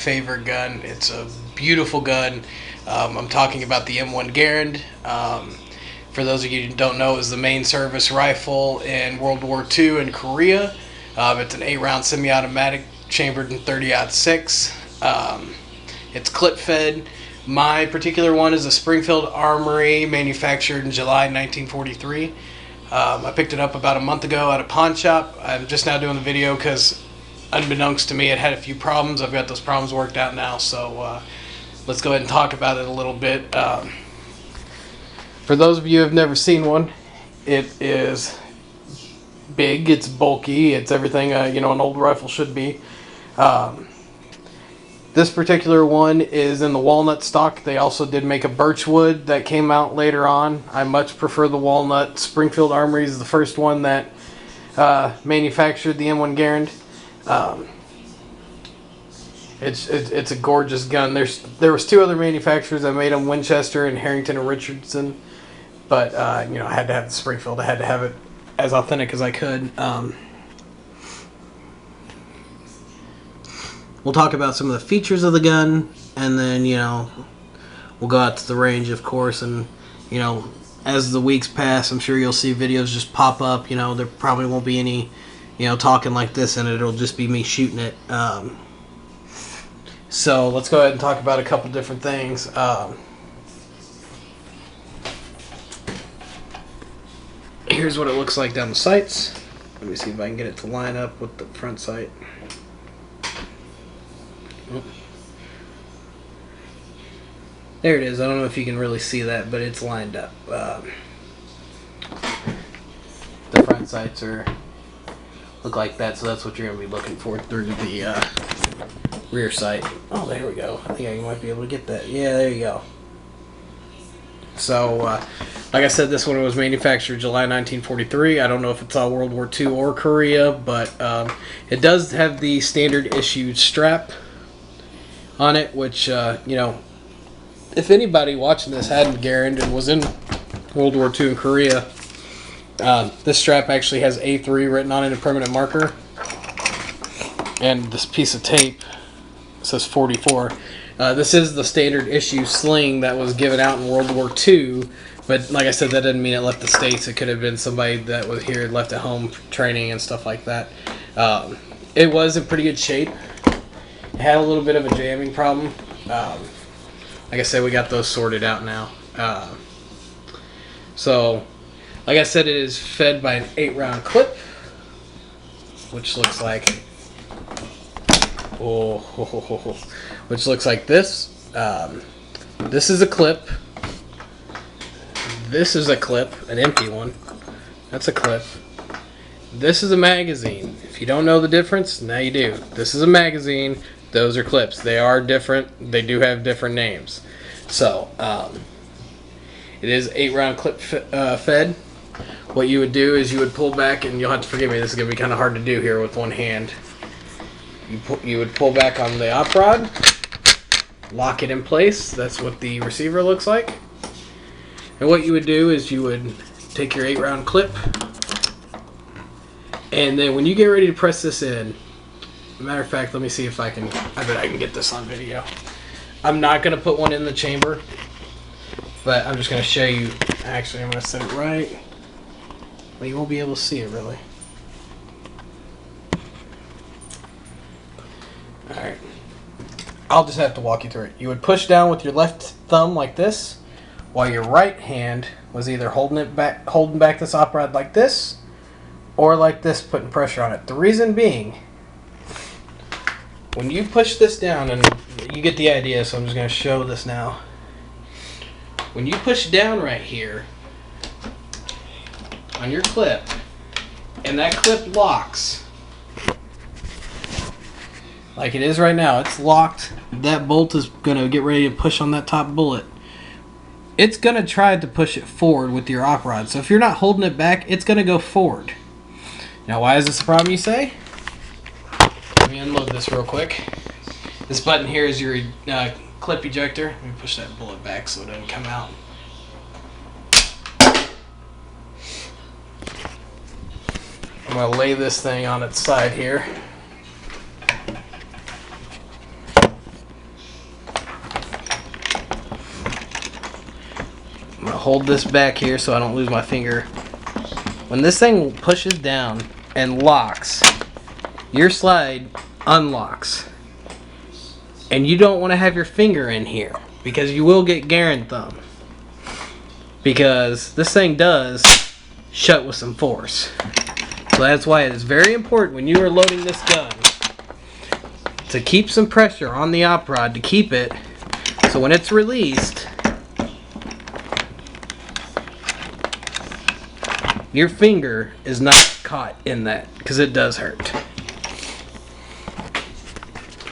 favorite gun. It's a beautiful gun. I'm talking about the M1 Garand. For those of you who don't know, it was the main service rifle in World War II in Korea. It's an 8-round semi-automatic chambered in 30-06. It's clip-fed. My particular one is a Springfield Armory, manufactured in July 1943. I picked it up about a month ago at a pawn shop. I'm just now doing the video because, unbeknownst to me, it had a few problems. I've got those problems worked out now, so let's go ahead and talk about it a little bit. For those of you who have never seen one, it is big, it's bulky, it's everything an old rifle should be. This particular one is in the walnut stock. They also did make a birchwood that came out later on. I much prefer the walnut. Springfield Armory is the first one that manufactured the M1 Garand. It's a gorgeous gun. There was 2 other manufacturers that made them, Winchester and Harrington and Richardson. But I had to have the Springfield. I had to have it as authentic as I could. We'll talk about some of the features of the gun, and then, we'll go out to the range, of course, and, as the weeks pass, I'm sure you'll see videos just pop up. There probably won't be any, talking like this, and it'll just be me shooting it. So let's go ahead and talk about a couple different things. Here's what it looks like down the sights. Let me see if I can get it to line up with the front sight. There it is. I don't know if you can really see that, but it's lined up. The front sights look like that, so that's what you're going to be looking for through the rear sight. Oh, there we go. I think I might be able to get that. Yeah, there you go. So, like I said, this one was manufactured July 1943. I don't know if it's all World War II or Korea, but it does have the standard issue strap on it, which, if anybody watching this had a Garand and was in World War II in Korea, this strap actually has A3 written on it, a permanent marker, and this piece of tape says 44. This is the standard issue sling that was given out in World War II, but like I said, that doesn't mean it left the States. It could have been somebody that was here, left at home for training and stuff like that. It was in pretty good shape. It had a little bit of a jamming problem. Like I said, we got those sorted out now. So, like I said, it is fed by an 8-round clip, which looks like, which looks like this. This is a clip. This is a clip, an empty one. That's a clip. This is a magazine. If you don't know the difference, now you do. This is a magazine. Those are clips. They are different. They do have different names. So, it is 8-round clip fed. What you would do is you would pull back, and you'll have to forgive me, this is going to be kind of hard to do here with one hand. You would pull back on the op rod, lock it in place. That's what the receiver looks like. And what you would do is you would take your 8-round clip, and then when you get ready to press this in, matter of fact, let me see if I bet I can get this on video. I'm not going to put one in the chamber, but I'm just going to show you. Actually, I'm going to set it right. Well, you won't be able to see it really. Alright. I'll just have to walk you through it. You would push down with your left thumb like this, while your right hand was either holding back this op rod like this, or like this, putting pressure on it. The reason being, when you push this down, and you get the idea, so I'm just going to show this now. When you push down right here on your clip, and that clip locks, like it is right now, it's locked. That bolt is going to get ready to push on that top bullet. It's going to try to push it forward with your op rod. So if you're not holding it back, it's going to go forward. Now, why is this a problem, you say? Let me unload this real quick. This button here is your clip ejector. Let me push that bullet back so it doesn't come out. I'm going to lay this thing on its side here. hold this back here so I don't lose my finger. When this thing pushes down and locks, your slide unlocks. And you don't want to have your finger in here because you will get Garand thumb. Because this thing does shut with some force. So that's why it is very important when you are loading this gun to keep some pressure on the op rod to keep it so when it's released, your finger is not caught in that, because it does hurt.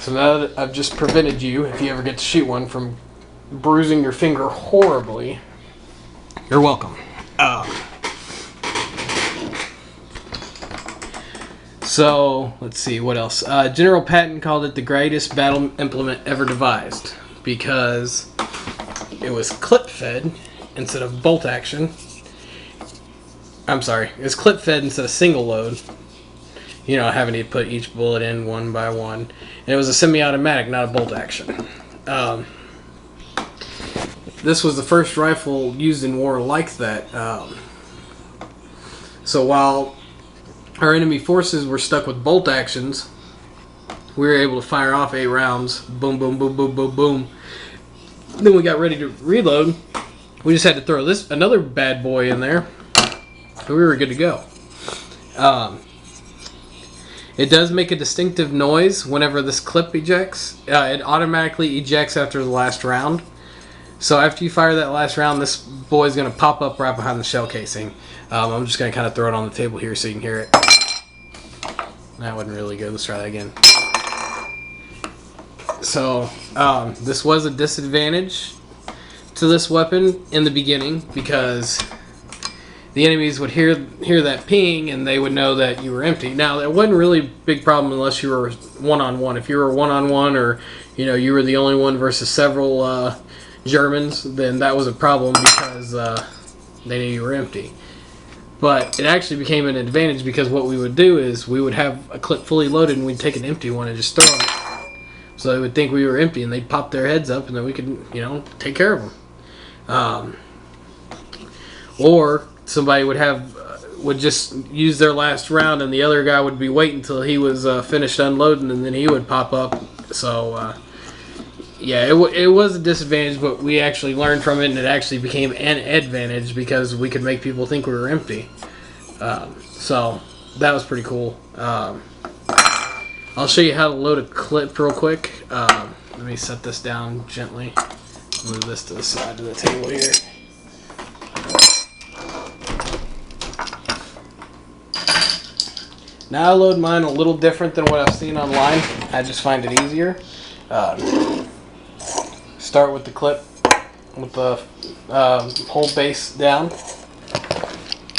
So now that I've just prevented you, if you ever get to shoot one, from bruising your finger horribly, you're welcome. So, let's see, what else? General Patton called it the greatest battle implement ever devised because it was clip-fed instead of bolt action. I'm sorry, it was clip-fed instead of single load. You know, having to put each bullet in one by one. And it was a semi-automatic, not a bolt action. This was the first rifle used in war like that. So while our enemy forces were stuck with bolt actions, we were able to fire off 8 rounds. Boom, boom, boom, boom, boom, boom. Then we got ready to reload. We just had to throw another bad boy in there. And we were good to go. It does make a distinctive noise whenever this clip ejects. It automatically ejects after the last round. So after you fire that last round, this boy is going to pop up right behind the shell casing. I'm just going to kind of throw it on the table here so you can hear it. That wasn't really good. Let's try that again. So this was a disadvantage to this weapon in the beginning because the enemies would hear that ping and they would know that you were empty. Now, that wasn't really a big problem unless you were one-on-one. If you were one-on-one or you were the only one versus several Germans, then that was a problem because they knew you were empty. But it actually became an advantage because what we would do is we would have a clip fully loaded and we'd take an empty one and just throw it. So they would think we were empty and they'd pop their heads up and then we could, take care of them. Or somebody would just use their last round and the other guy would be waiting until he was finished unloading and then he would pop up. So yeah, it was a disadvantage, but we actually learned from it and it actually became an advantage because we could make people think we were empty. So that was pretty cool. I'll show you how to load a clip real quick. Let me set this down gently. Move this to the side of the table here. Now I load mine a little different than what I've seen online. I just find it easier. Start with the clip with the whole base down,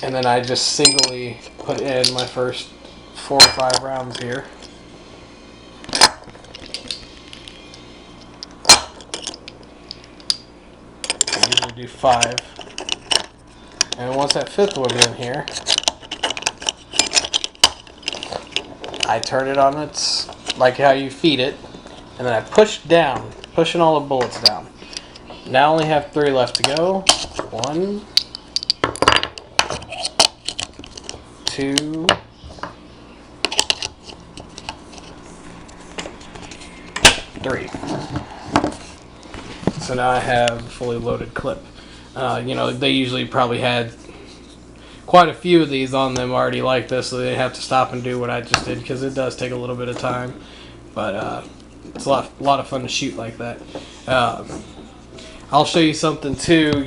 and then I just singly put in my first 4 or 5 rounds here. I usually do 5, and once that 5th one in here, I turn it on its, like how you feed it, and then I push down, pushing all the bullets down. Now I only have 3 left to go. 1, 2, 3. So now I have a fully loaded clip. They usually probably had quite a few of these on them already like this, so they have to stop and do what I just did because it does take a little bit of time. But it's a lot of fun to shoot like that. I'll show you something too.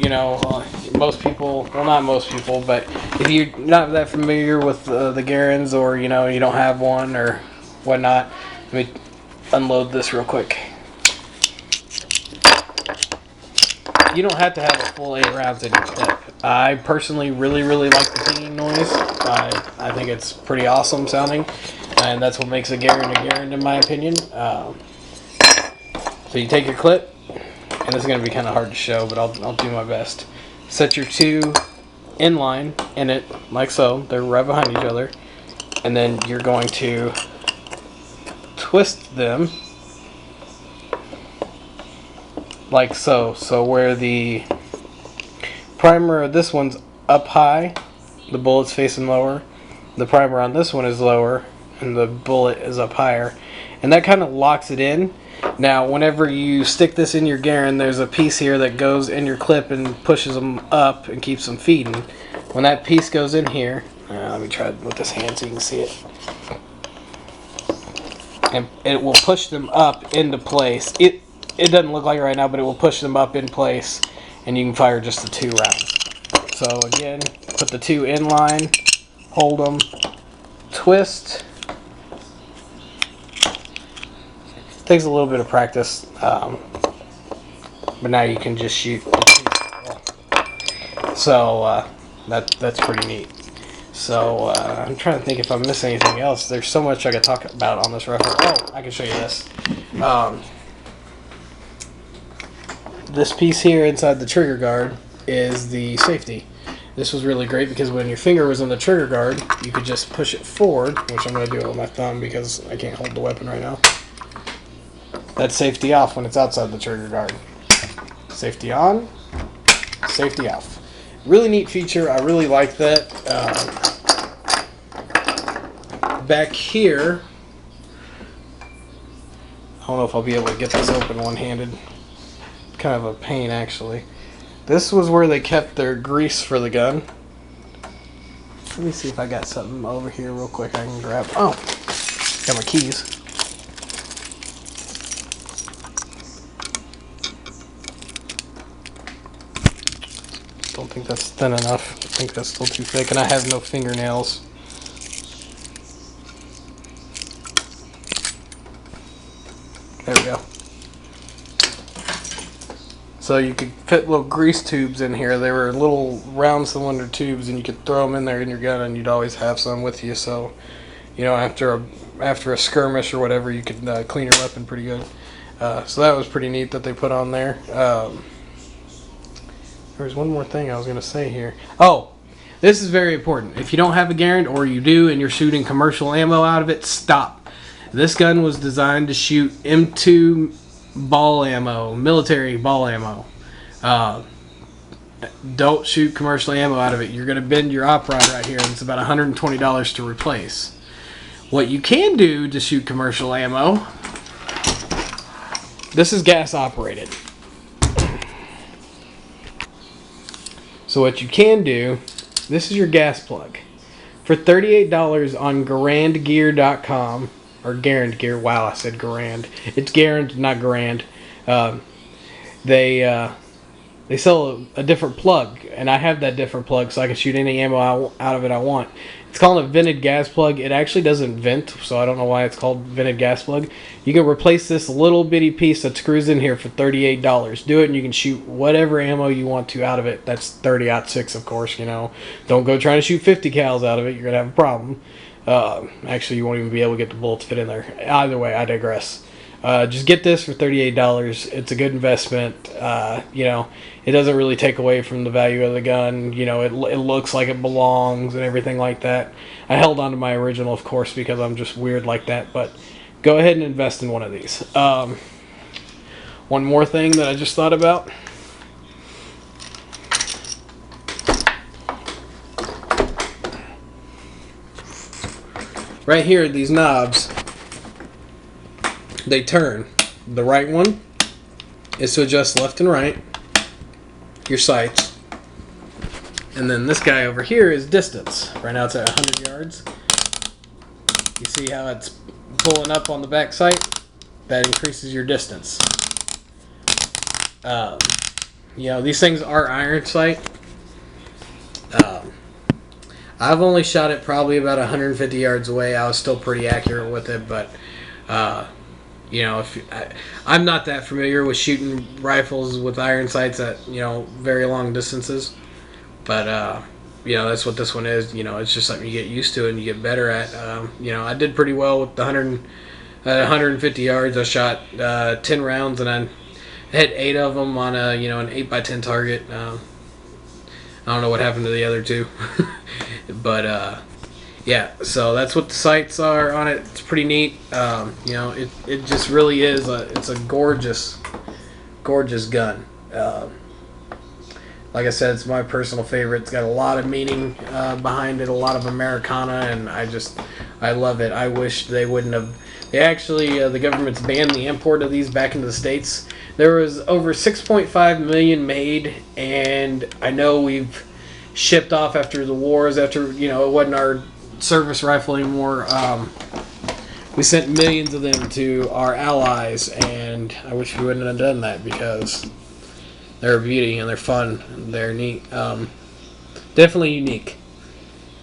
Most people, well, not most people, but if you're not that familiar with the Garands, or you don't have one or whatnot, let me unload this real quick. You don't have to have a full 8 rounds in your clip. I personally really like the pinging noise. I think it's pretty awesome sounding, and that's what makes a Garand in my opinion. So you take your clip, and this is going to be kind of hard to show, but I'll do my best. Set your 2 in line in it, like so. They're right behind each other. And then you're going to twist them like so. So where the primer of this one's up high, the bullet's facing lower. The primer on this one is lower, and the bullet is up higher. And that kind of locks it in. Now, whenever you stick this in your Garand, there's a piece here that goes in your clip and pushes them up and keeps them feeding. When that piece goes in here, let me try it with this hand so you can see it. And it will push them up into place. It doesn't look like it right now, but it will push them up in place, and you can fire just the 2 rounds. So again, put the 2 in line, hold them, twist. Takes a little bit of practice, but now you can just shoot. So that's pretty neat. So I'm trying to think if I miss anything else. There's so much I could talk about on this rifle. Oh, I can show you this. This piece here inside the trigger guard is the safety. This was really great because when your finger was on the trigger guard, you could just push it forward, which I'm going to do it with my thumb because I can't hold the weapon right now. That's safety off when it's outside the trigger guard. Safety on, safety off. Really neat feature. I really like that. Back here, I don't know if I'll be able to get this open one-handed. Kind of a pain, actually. This was where they kept their grease for the gun. Let me see if I got something over here real quick I can grab. Oh, got my keys. Don't think that's thin enough. I think that's still too thick, and I have no fingernails. There we go. So you could fit little grease tubes in here. They were little round cylinder tubes, and you could throw them in there in your gun, and you'd always have some with you. So, you know, after a skirmish or whatever, you could clean your weapon pretty good. So that was pretty neat that they put on there. There was one more thing I was going to say here. Oh, this is very important. If you don't have a Garand, or you do and you're shooting commercial ammo out of it, stop. This gun was designed to shoot M2 ball ammo, military ball ammo. Don't shoot commercial ammo out of it. You're going to bend your op rod right here, and it's about $120 to replace. What you can do to shoot commercial ammo, this is gas operated. So what you can do, this is your gas plug. For $38 on GarandGear.com, or Garand Gear, wow, I said Garand. It's Garand, not Garand. They sell a different plug, and I have that different plug so I can shoot any ammo out of it I want. It's called a vented gas plug. It actually doesn't vent, so I don't know why it's called vented gas plug. You can replace this little bitty piece that screws in here for $38. Do it, and you can shoot whatever ammo you want to out of it. That's 30-06, of course, you know. Don't go trying to shoot 50 cals out of it. You're going to have a problem. Actually, you won't even be able to get the bullet to fit in there. Either way, I digress. Just get this for $38. It's a good investment. You know, it doesn't really take away from the value of the gun. You know, it looks like it belongs and everything like that. I held on to my original, of course, because I'm just weird like that. But go ahead and invest in one of these. One more thing that I just thought about. Right here, these knobs, they turn. The right one is to adjust left and right, your sights. And then this guy over here is distance. Right now it's at 100 yards. You see how it's pulling up on the back sight? That increases your distance. You know, these things are iron sight. I've only shot it probably about 150 yards away. I was still pretty accurate with it, but you know, I'm not that familiar with shooting rifles with iron sights at, you know, very long distances. But you know, that's what this one is. You know, it's just something you get used to and you get better at. You know, I did pretty well with the 150 yards. I shot 10 rounds and I hit 8 of them on a, you know, an 8x10 target. I don't know what happened to the other 2. But yeah, so that's what the sights are on it. It's pretty neat. You know, it just really is it's a gorgeous gun. Like I said, it's my personal favorite. It's got a lot of meaning behind it, a lot of Americana, and I love it. I wish they wouldn't have. They actually, the government's banned the import of these back into the States. There was over 6.5 million made, and I know we've shipped off after the wars, after, it wasn't our service rifle anymore. We sent millions of them to our allies, and I wish we wouldn't have done that because they're a beauty and they're fun. And they're neat. Definitely unique.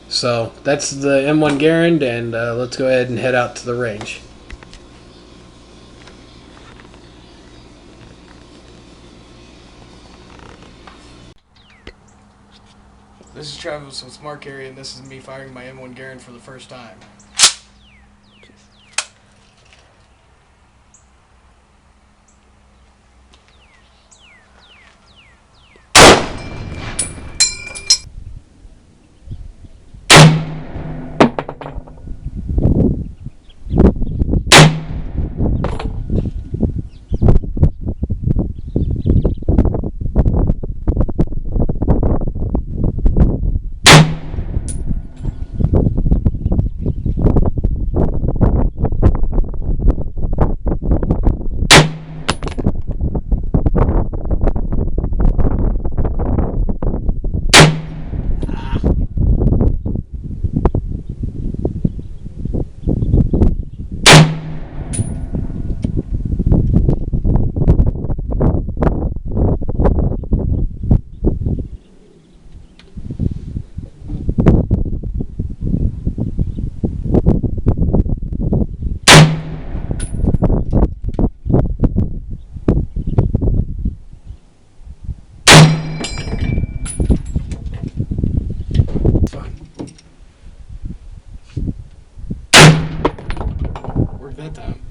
So that's the M1 Garand, and let's go ahead and head out to the range. This is Travis with Smart Carry, and this is me firing my M1 Garand for the first time. That time.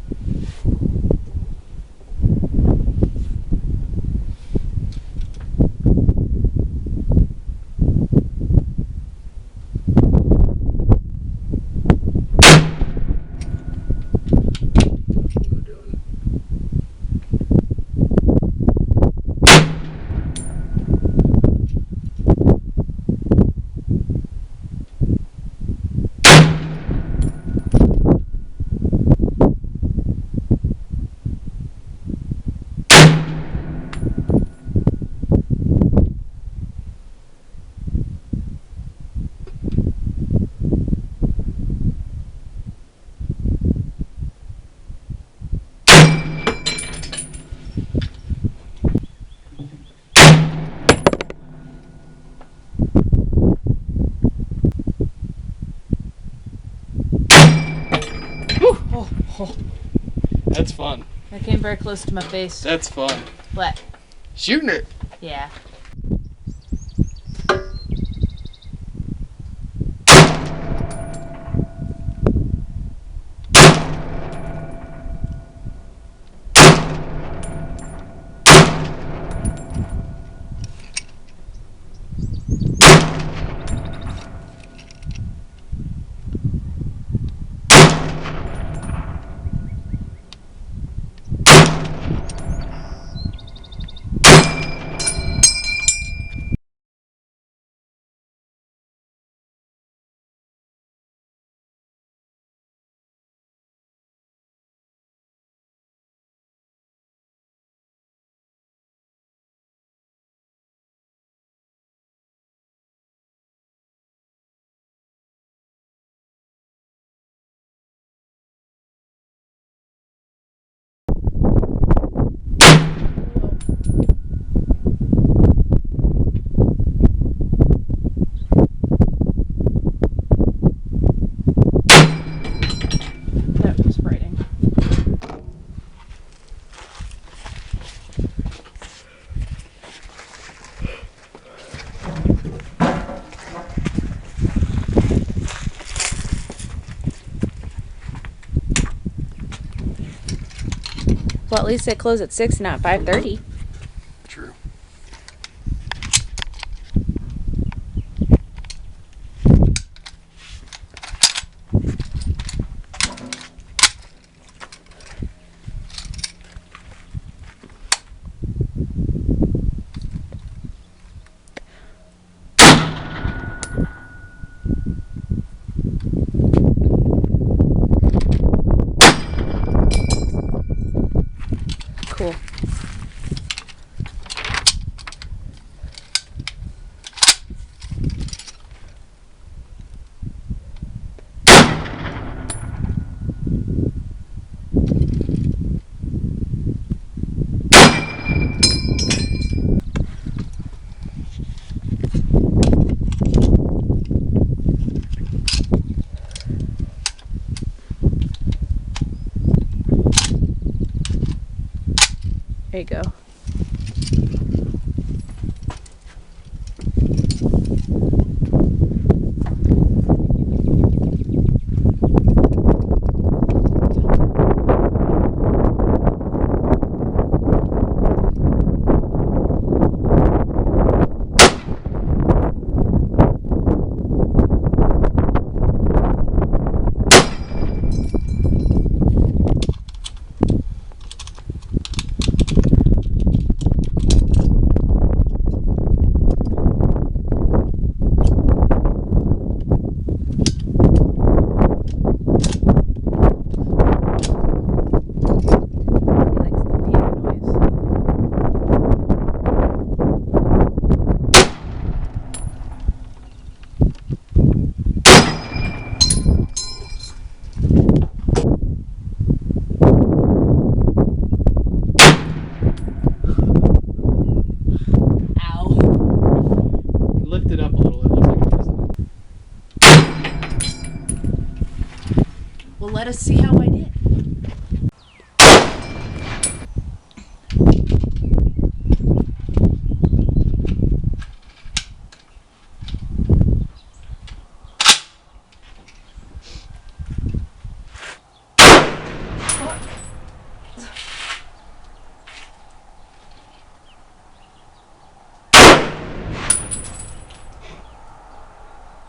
Oh, that's fun. That came very close to my face. That's fun. What? Shooting it. Yeah. That was frightening. Well, at least they close at 6, not 5:30. True. Cool. There you go. Lift it up a little. It looks like it doesn't. Well, let us see how I did.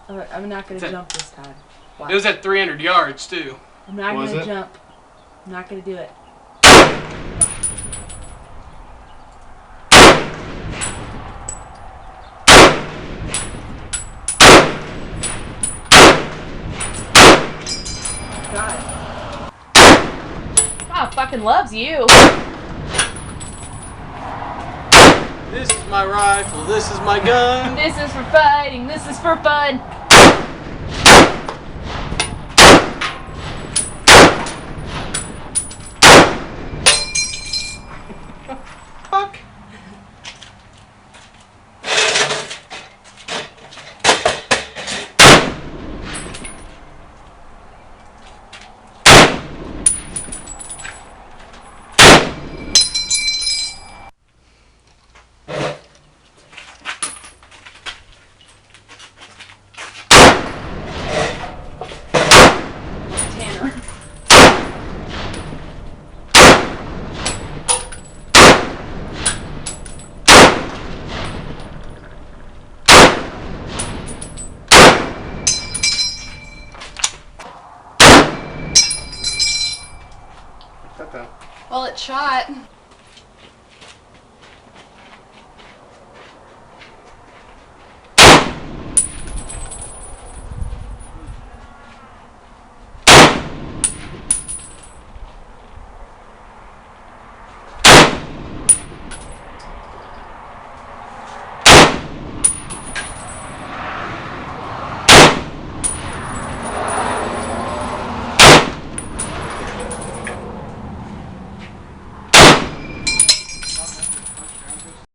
Alright, I'm not gonna jump this time. Watch. It was at 300 yards too. I'm not Was gonna it? jump. I'm not gonna do it. God. God fucking loves you. This is my rifle. This is my gun. This is for fighting. This is for fun. Fuck. Tanner. Cut that. Well, it shot.